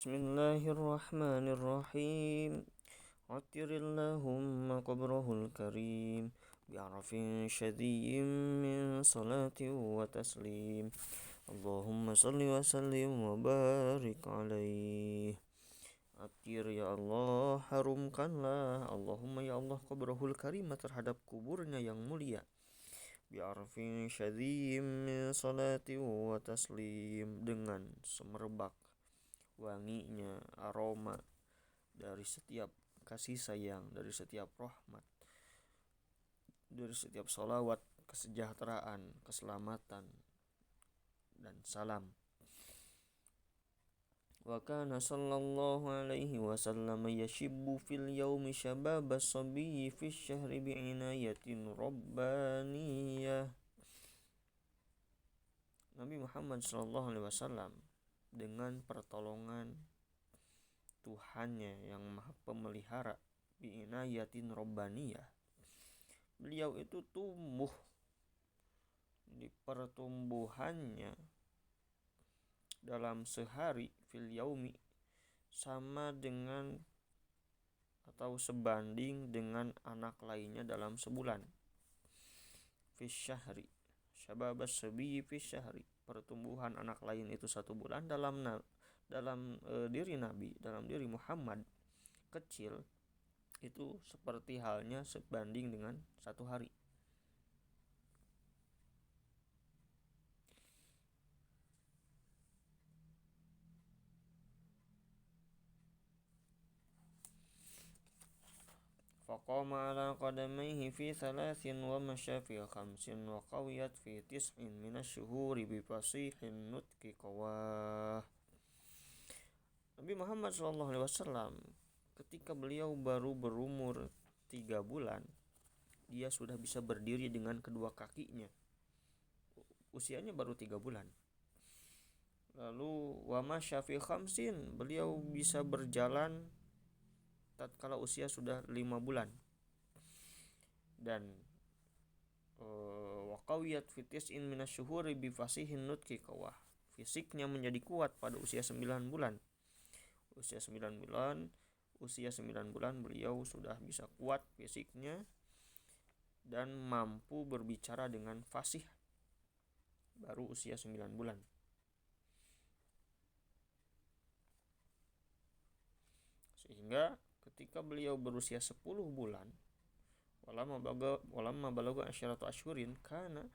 Bismillahirrahmanirrahim. Attirillahumma qabrahul karim bi'arafin syadiyyin min salati wa taslim. Allahumma salli wa sallim wa barik alaih. Attir ya Allah, harumkanlah Allahumma ya Allah qabrahul karim terhadap kuburnya yang mulia. Bi'arafin syadiyyin min salati wa taslim, dengan semerbak wanginya aroma dari setiap kasih sayang, dari setiap rahmat, dari setiap salawat, kesejahteraan, keselamatan, dan salam. Wa kana sallallahu alaihi wasallam yashibbu fil yaumi syababa sabiyyi fi syahri bi'inayatin rabbaniyah. Nabi Muhammad sallallahu alaihi wasallam dengan pertolongan Tuhannya yang maha pemelihara, bi'inayatin rabbaniyah, beliau itu tumbuh di pertumbuhannya dalam sehari, fil yaumi, sama dengan atau sebanding dengan anak lainnya dalam sebulan. Fi syahri, syababas sabi fi syahri, pertumbuhan anak lain itu 1 bulan dalam diri Nabi, dalam diri Muhammad kecil itu seperti halnya sebanding dengan 1 hari. Faqama ala qadamaihi fi 3 wa masya fi 5 wa qawiyat fi 9 minasyuhuri bi fasihin nutqi qawah. Nabi Muhammad SAW ketika beliau baru berumur 3 bulan, dia sudah bisa berdiri dengan kedua kakinya. Usianya baru 3 bulan. Lalu wa masya fi 5, beliau bisa berjalan tatkala usia sudah 5 bulan. Dan wa qawiyat fi 9 minasyuhuri bi fasihin nutqi qawah, fisiknya menjadi kuat pada usia 9 bulan. Usia 9 bulan beliau sudah bisa kuat fisiknya dan mampu berbicara dengan fasih baru usia 9 bulan. Sehingga ketika beliau berusia 10 bulan, walamma balaga asyaratu asyhurin, karena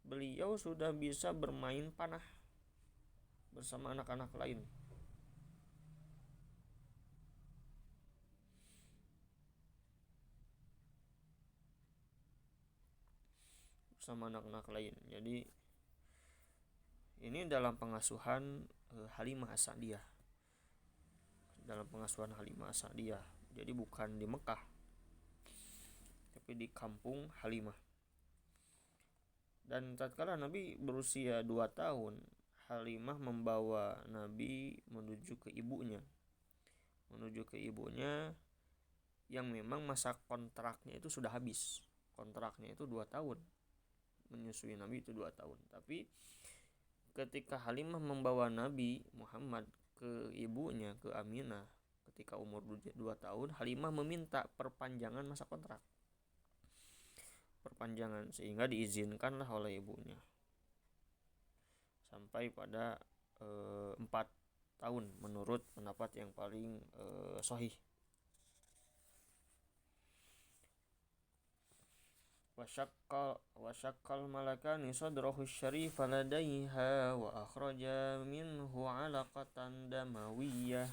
beliau sudah bisa bermain panah bersama anak-anak lain. Jadi ini dalam pengasuhan Halimah As-Sa'diyah. Jadi bukan di Mekah, tapi di kampung Halimah. Dan tatkala Nabi berusia 2 tahun, Halimah membawa Nabi menuju ke ibunya yang memang masa kontraknya itu sudah habis. Kontraknya itu 2 tahun. Menyusui Nabi itu 2 tahun. Tapi ketika Halimah membawa Nabi Muhammad ke ibunya, ke Aminah, ketika umur 2 tahun, Halimah meminta perpanjangan masa kontrak. Sehingga diizinkanlah oleh ibunya sampai pada 4 tahun menurut pendapat yang paling sahih. Wasyakkal malakani sadrahu syarifa ladaiha wa akhraja minhu alaqatan damawiyah.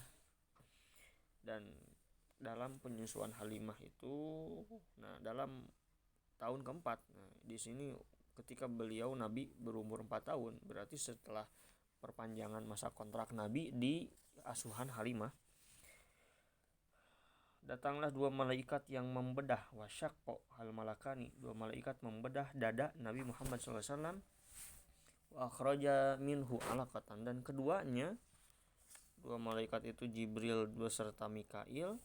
Dan dalam penyusuan Halimah itu, dalam tahun keempat, di sini ketika beliau Nabi berumur 4 tahun, berarti setelah perpanjangan masa kontrak Nabi di asuhan Halimah, datanglah 2 malaikat yang membedah, wasyaqqa hal malakani, 2 malaikat membedah dada Nabi Muhammad SAW, wa akhraja minhu alaqatan, dan keduanya 2 malaikat itu Jibril beserta Mikail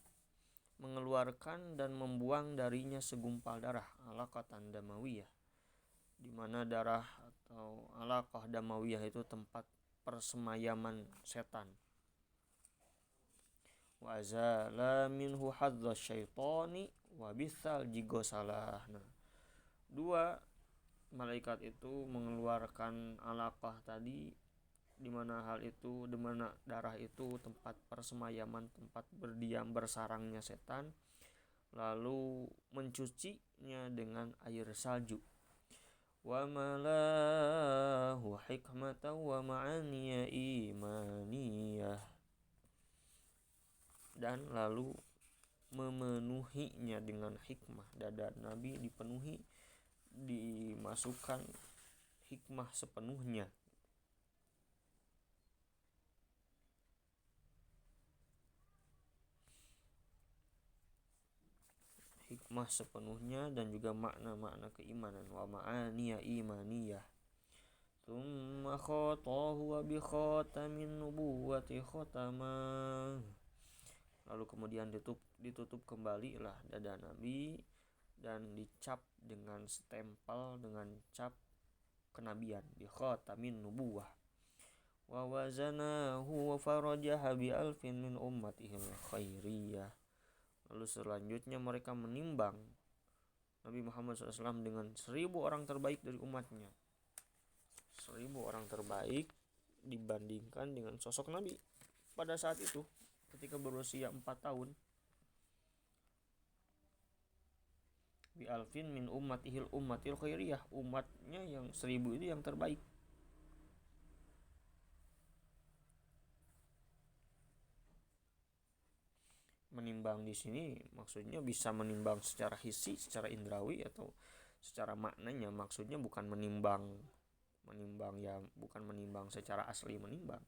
mengeluarkan dan membuang darinya segumpal darah, alaqatan damawiyah, di mana darah atau alaqah damawiyah itu tempat persemayaman setan. wa azala minhu hadza syaitani wa bithal jigosalah. Nah, dua malaikat itu mengeluarkan alaqah tadi, di mana hal itu, di mana darah itu tempat persemayaman, tempat berdiam bersarangnya setan, lalu mencucinya dengan air salju. Wa malahu hikmatan wa ma'aniya imaniyah, dan lalu memenuhinya dengan hikmah. Dada Nabi dipenuhi, dimasukkan hikmah sepenuhnya. Hikmah sepenuhnya dan juga makna-makna keimanan. Wa ma'aniya imaniyah. Tsumma khatahu wa bi khatamin nubuwati khatamah. Lalu kemudian ditutup kembali lah dada Nabi dan dicap dengan stempel, dengan cap kenabian, bi khatamin nubuwah. Wa wazanahu wa farajaha bi alfin min ummatihil khairiyah. Lalu selanjutnya mereka menimbang Nabi Muhammad SAW dengan 1000 orang terbaik dari umatnya. 1000 orang terbaik dibandingkan dengan sosok Nabi pada saat itu ketika berusia 4 tahun. Bi alfin min ummatil khairiyah, umatnya yang 1000 itu yang terbaik. Menimbang di sini maksudnya bisa menimbang secara hissi, secara indrawi, atau secara maknanya maksudnya bukan menimbang ya, bukan menimbang secara asli menimbang.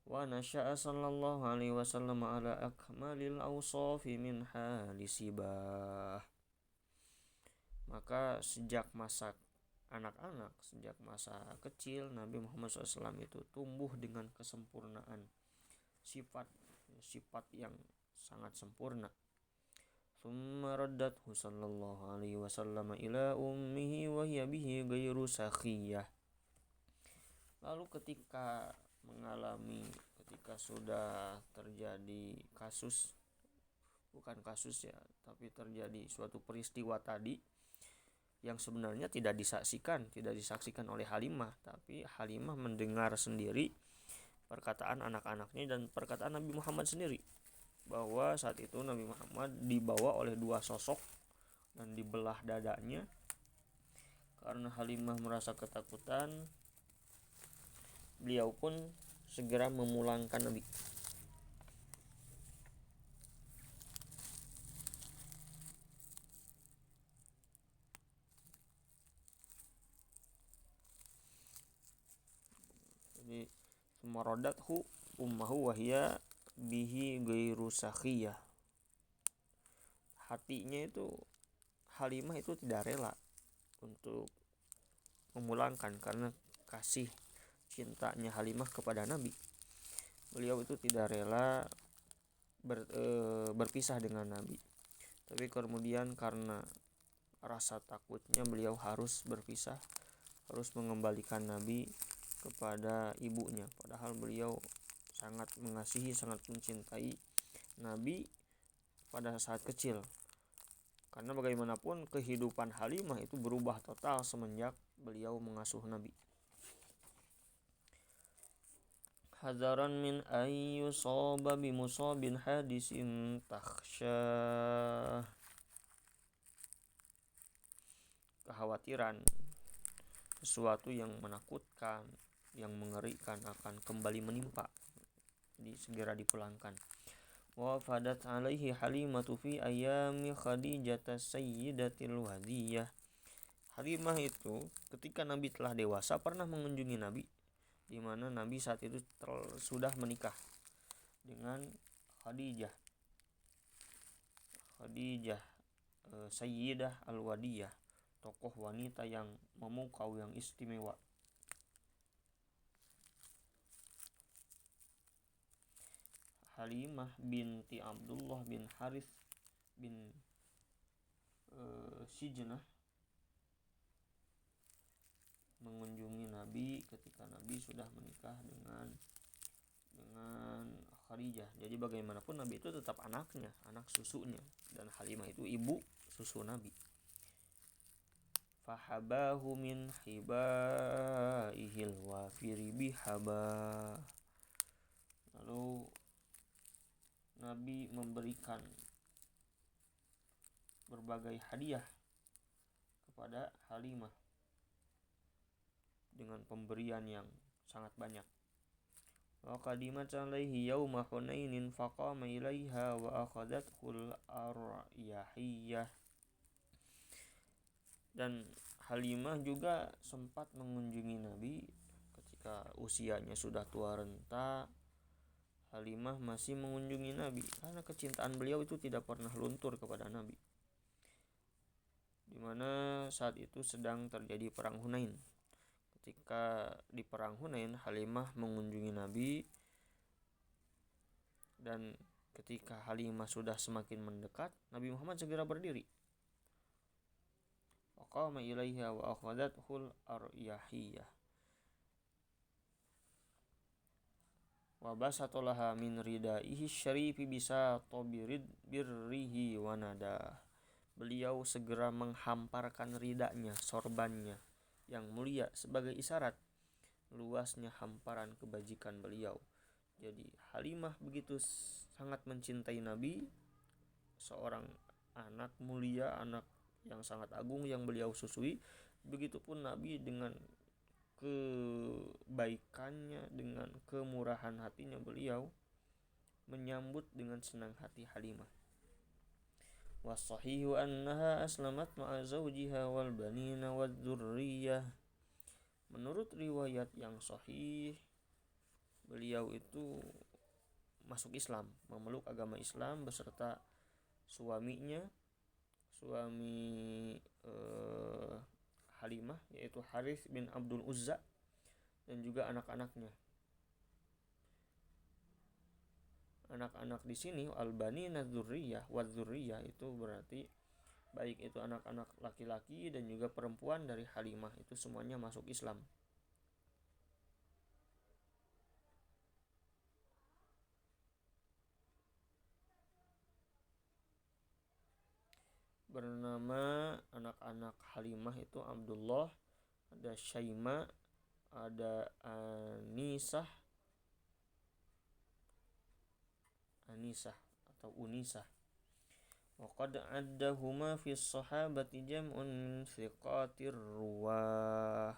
Wa nasya'a sallallahu alaihi wasallam ala akmalil awsafi min halisibah. Maka sejak masa anak-anak, sejak masa kecil, Nabi Muhammad SAW itu tumbuh dengan kesempurnaan sifat yang sangat sempurna. Tsumma raddathu sallallahu alaihi wasallam ila ummihi wa hiya bihi ghairu sakhiyah. Lalu ketika sudah terjadi kasus, bukan kasus ya, tapi terjadi suatu peristiwa tadi yang sebenarnya tidak disaksikan oleh Halimah, tapi Halimah mendengar sendiri perkataan anak-anaknya dan perkataan Nabi Muhammad sendiri, bahwa saat itu Nabi Muhammad dibawa oleh dua sosok dan dibelah dadanya. Karena Halimah merasa ketakutan, beliau pun segera memulangkan Nabi. Jadi sumaradathu ummahu wahya bihi ghairu sakhiyah. Hatinya itu, Halimah itu tidak rela untuk memulangkan karena kasih cintanya Halimah kepada Nabi. Beliau itu tidak rela berpisah dengan Nabi. Tapi kemudian karena rasa takutnya beliau harus berpisah, harus mengembalikan Nabi kepada ibunya. Padahal beliau sangat mengasihi, sangat mencintai Nabi pada saat kecil. Karena bagaimanapun kehidupan Halimah itu berubah total semenjak beliau mengasuh Nabi. Hadaran min ayyusaba bimusabin hadisin takhsyah. Kekhawatiran sesuatu yang menakutkan, yang mengerikan akan kembali menimpa, segera dipulangkan. Wa fadat alaihi Halimatu fi ayami Khadijah sayyidatil wadiyah. Halimah itu ketika Nabi telah dewasa pernah mengunjungi Nabi, di mana Nabi saat itu sudah menikah dengan Khadijah Sayyidah al-Wadiyah, tokoh wanita yang memukau, yang istimewa. Halimah binti Abdullah bin Harith bin Sijnah mengunjungi Nabi ketika Nabi sudah menikah dengan Khadijah. Jadi bagaimanapun Nabi itu tetap anaknya, anak susunya, dan Halimah itu ibu susu Nabi. Fahabahu min hibaihil wafiri bihaba. Lalu Nabi memberikan berbagai hadiah kepada Halimah dengan pemberian yang sangat banyak. Wa qadimat alaihi yauma hunainin faqama ilaiha wa akhadathul aryahiyah. Dan Halimah juga sempat mengunjungi Nabi ketika usianya sudah tua renta. Halimah masih mengunjungi Nabi karena kecintaan beliau itu tidak pernah luntur kepada Nabi. Di mana saat itu sedang terjadi perang Hunain. Ketika di perang Hunain, Halimah mengunjungi Nabi, dan ketika Halimah sudah semakin mendekat, Nabi Muhammad segera berdiri. Waqama ilaiha wa akhadathul aryahiyah. Wa basatolaha min ridaihi syarifi bisa tobirid birrihi wanada. Beliau segera menghamparkan ridanya, sorbannya yang mulia sebagai isyarat luasnya hamparan kebajikan beliau. Jadi Halimah begitu sangat mencintai Nabi, seorang anak mulia, anak yang sangat agung yang beliau susui. Begitupun Nabi dengan kebaikannya, dengan kemurahan hatinya, beliau menyambut dengan senang hati Halimah. Wasahihu annaha aslamat ma'a zawjiha wal banina wad dzurriyyah. Menurut riwayat yang sahih, beliau itu masuk Islam, memeluk agama Islam beserta suaminya, suami Halimah, yaitu Harith bin Abdul Uzza, dan juga anak-anaknya. Anak-anak di sini al-banina dzurriyyah, wa dzurriyyah itu berarti baik itu anak-anak laki-laki dan juga perempuan dari Halimah itu semuanya masuk Islam. Bernama anak-anak Halimah itu Abdullah, ada Syaima, ada Anisah atau Unisah. Wa qad addahuma fi sahabati jam'un min thiqatir ruwah.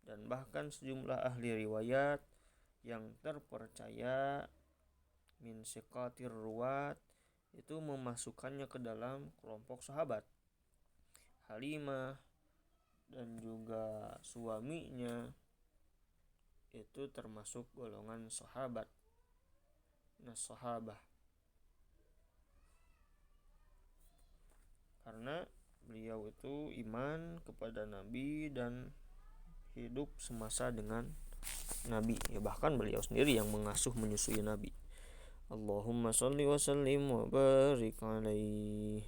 Dan bahkan sejumlah ahli riwayat yang terpercaya min thiqatir ruwat itu memasukkannya ke dalam kelompok sahabat. Halimah dan juga suaminya itu termasuk golongan sahabat, sahabah, karena beliau itu iman kepada Nabi dan hidup semasa dengan Nabi. Ya, bahkan beliau sendiri yang mengasuh menyusui Nabi. Allahumma sholli wa sallim wa barik alaihi.